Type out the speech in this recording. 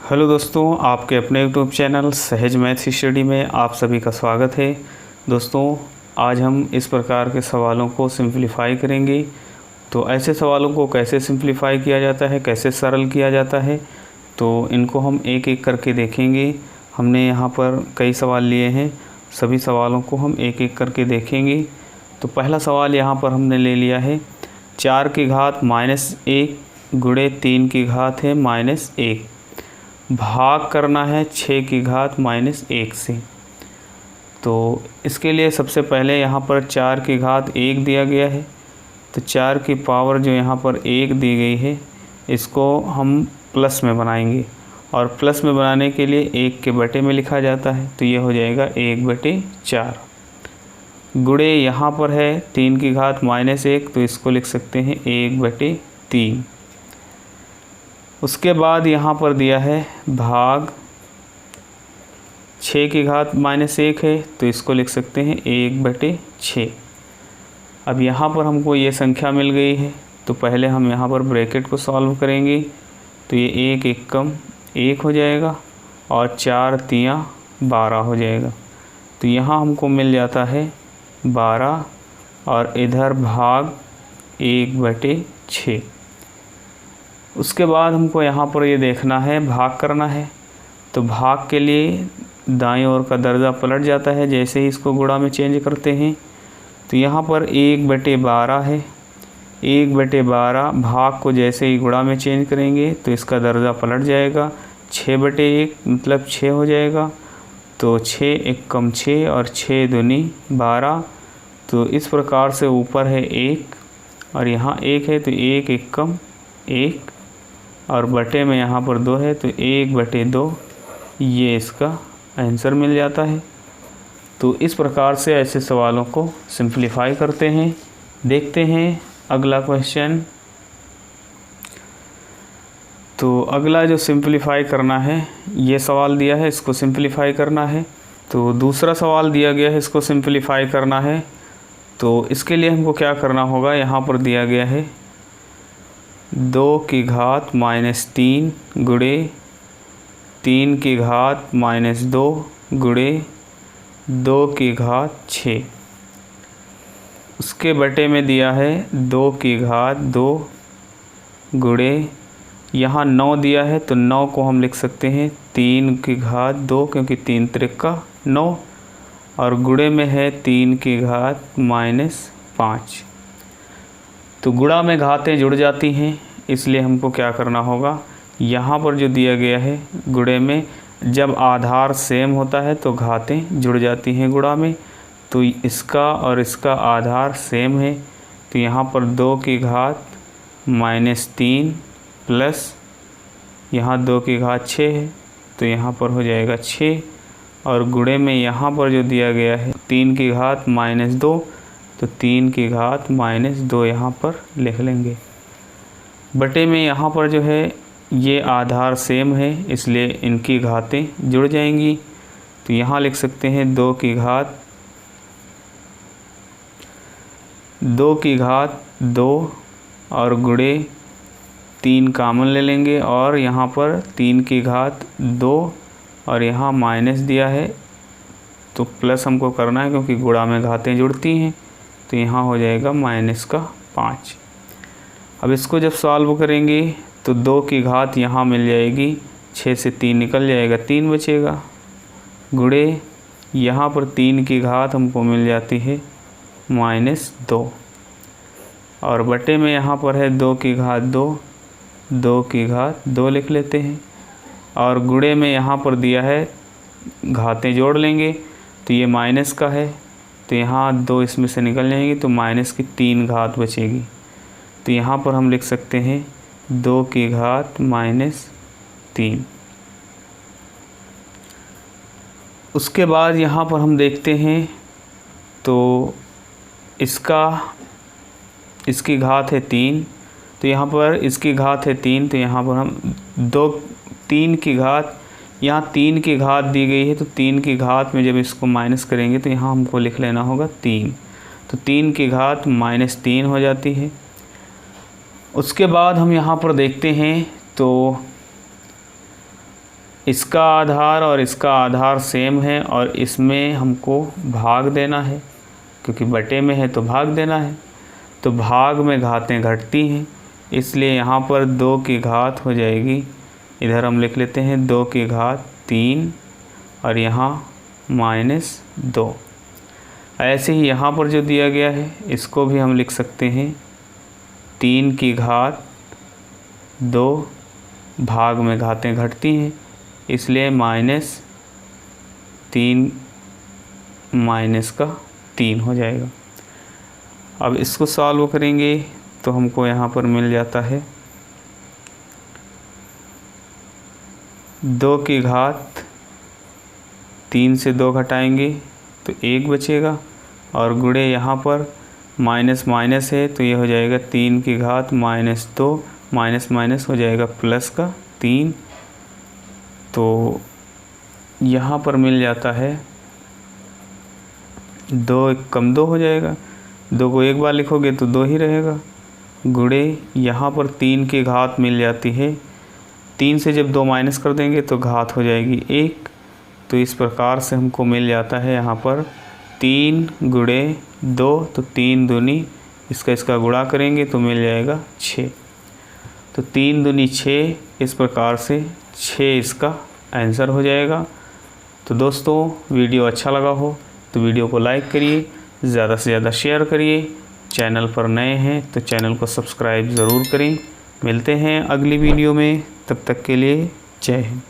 Hello दोस्तों, आपके अपने यूट्यूब चैनल सहज मैथ्स स्टडी में आप सभी का स्वागत है। दोस्तों, आज हम इस प्रकार के सवालों को सिंपलीफाई करेंगे। तो ऐसे सवालों को कैसे सिंपलीफाई किया जाता है, कैसे सरल किया जाता है, तो इनको हम एक एक करके देखेंगे। हमने यहाँ पर कई सवाल लिए हैं, सभी सवालों को हम एक एक करके देखेंगे। तो पहला सवाल यहाँ पर हमने ले लिया है 4 की घात -1 गुणे 3 की घात है -1, भाग करना है 6 की घात -1 से। तो इसके लिए सबसे पहले यहाँ पर 4 की घात 1 दिया गया है, तो 4 की पावर जो यहाँ पर 1 दी गई है इसको हम प्लस में बनाएंगे, और प्लस में बनाने के लिए 1 के बटे में लिखा जाता है, तो ये हो जाएगा 1/4। गुणे यहाँ पर है 3 की घात -1, तो इसको लिख सकते हैं 1/3। उसके बाद यहाँ पर दिया है भाग 6 की घात -1 है, तो इसको लिख सकते हैं 1/6। अब यहाँ पर हमको ये संख्या मिल गई है, तो पहले हम यहाँ पर ब्रैकेट को सॉल्व करेंगे। तो ये 1 एकम 1 हो जाएगा और 4 तियाँ 12 हो जाएगा। तो यहाँ हमको मिल जाता है 12 और इधर भाग 1/6। उसके बाद हमको यहाँ पर ये देखना है, भाग करना है। तो भाग के लिए दाईं ओर का दर्जा पलट जाता है जैसे ही इसको गुणा में चेंज करते हैं। तो यहाँ पर 1/12 है, 1/12 भाग को जैसे ही गुणा में चेंज करेंगे तो इसका दर्जा पलट जाएगा, 6/1 मतलब 6 हो जाएगा। तो 6 एकम 6 और 6 दूनी 12। तो इस प्रकार से ऊपर है 1 और यहाँ 1 है, तो 1 एकम 1 और बटे में यहाँ पर 2 है, तो 1/2 ये इसका आंसर मिल जाता है। तो इस प्रकार से ऐसे सवालों को सिंपलीफाई करते हैं। देखते हैं अगला क्वेश्चन। तो अगला जो सिंपलीफाई करना है, ये सवाल दिया है, इसको सिंपलीफाई करना है। तो दूसरा सवाल दिया गया है, इसको सिंपलीफाई करना है। तो इसके लिए हमको क्या करना होगा, यहाँ पर दिया गया है 2 की घात -3 गुणे 3 की घात -2 गुणे 2 की घात 6। उसके बटे में दिया है 2 की घात 2 गुणे, यहाँ 9 दिया है तो 9 को हम लिख सकते हैं 3 की घात 2, क्योंकि 3 त्रिका 9, और गुणे में है 3 की घात -5। तो गुणा में घातें जुड़ जाती हैं, इसलिए हमको क्या करना होगा, यहाँ पर जो दिया गया है गुणे में जब आधार सेम होता है तो घातें जुड़ जाती हैं गुणा में। तो इसका और इसका आधार सेम है, तो यहाँ पर 2 की घात -3 प्लस यहाँ 2 की घात 6 है, तो यहाँ पर हो जाएगा 6, और गुणे में यहाँ पर जो दिया गया है 3 की घात -2, तो 3 की घात -2 यहाँ पर लिख लेंगे। बटे में यहाँ पर जो है ये आधार सेम है, इसलिए इनकी घातें जुड़ जाएंगी। तो यहाँ लिख सकते हैं 2 की घात 2 और गुणे 3 कामन ले लेंगे, और यहाँ पर 3 की घात 2 और यहाँ माइनस दिया है तो प्लस हमको करना है, क्योंकि गुणा में घातें जुड़ती हैं। तो यहाँ हो जाएगा -5। अब इसको जब सॉल्व करेंगे तो 2 की घात यहाँ मिल जाएगी, 6 से 3 निकल जाएगा, 3 बचेगा। गुणे यहाँ पर 3 की घात हमको मिल जाती है -2, और बटे में यहाँ पर है 2 की घात 2 की घात 2 लिख लेते हैं, और गुणे में यहाँ पर दिया है घातें जोड़ लेंगे, तो ये माइनस का है, तो यहाँ 2 इसमें से निकल जाएंगी, तो माइनस की 3 घात बचेगी। तो यहाँ पर हम लिख सकते हैं 2 की घात -3। उसके बाद यहाँ पर हम देखते हैं, तो इसकी घात है 3, तो यहाँ पर इसकी घात है 3, तो यहाँ पर हम 3 की घात, यहाँ 3 की घात दी गई है, तो 3 की घात में जब इसको माइनस करेंगे तो यहाँ हमको लिख लेना होगा 3, तो 3 की घात -3 हो जाती है। उसके बाद हम यहाँ पर देखते हैं, तो इसका आधार और इसका आधार सेम है और इसमें हमको भाग देना है, क्योंकि बटे में है तो भाग देना है। तो भाग में घातें घटती हैं, इसलिए यहाँ पर 2 की घात हो जाएगी, इधर हम लिख लेते हैं 2 की घात 3 और यहाँ -2। ऐसे ही यहाँ पर जो दिया गया है इसको भी हम लिख सकते हैं 3 की घात 2, भाग में घातें घटती हैं इसलिए -3 -3 हो जाएगा। अब इसको सॉल्व करेंगे तो हमको यहाँ पर मिल जाता है 2 की घात 3 से 2 घटाएंगे तो 1 बचेगा और गुणे यहाँ पर माइनस माइनस है तो ये हो जाएगा 3 की घात -2 माइनस माइनस हो जाएगा प्लस का 3। तो यहाँ पर मिल जाता है 2 कम 2 हो जाएगा, 2 को एक बार लिखोगे तो 2 ही रहेगा, गुणे यहाँ पर 3 की घात मिल जाती है, 3 से जब 2 माइनस कर देंगे तो घात हो जाएगी 1। तो इस प्रकार से हमको मिल जाता है यहाँ पर 3 गुणे 2 तो 3 दूनी इसका गुणा करेंगे तो मिल जाएगा 6। तो 3 दूनी 6, इस प्रकार से 6 इसका आंसर हो जाएगा। तो दोस्तों वीडियो अच्छा लगा हो तो वीडियो को लाइक करिए, ज़्यादा से ज़्यादा शेयर करिए, चैनल पर नए हैं तो चैनल को सब्सक्राइब ज़रूर करें। मिलते हैं अगली वीडियो में, तब तक के लिए जय हिंद।